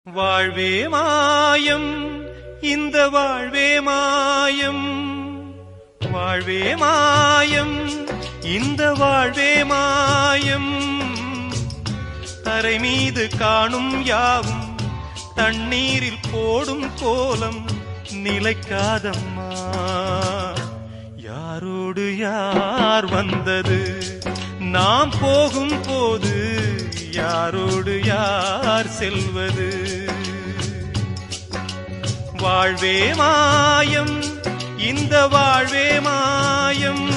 வாழ்வே மாயம், இந்த வாழ்வே மாயம், வாழ்வே மாயம், இந்த வாழ்வே மாயம். தரை மீது காணும் யாவும் தண்ணீரில் போடும் கோலம் நிலைக்காதம்மா. யாரோடு யார் வந்தது, நாம் போகும் போது யாரோடு யார் செல்வது. வாழ்வே மாயம், இந்த வாழ்வே மாயம்.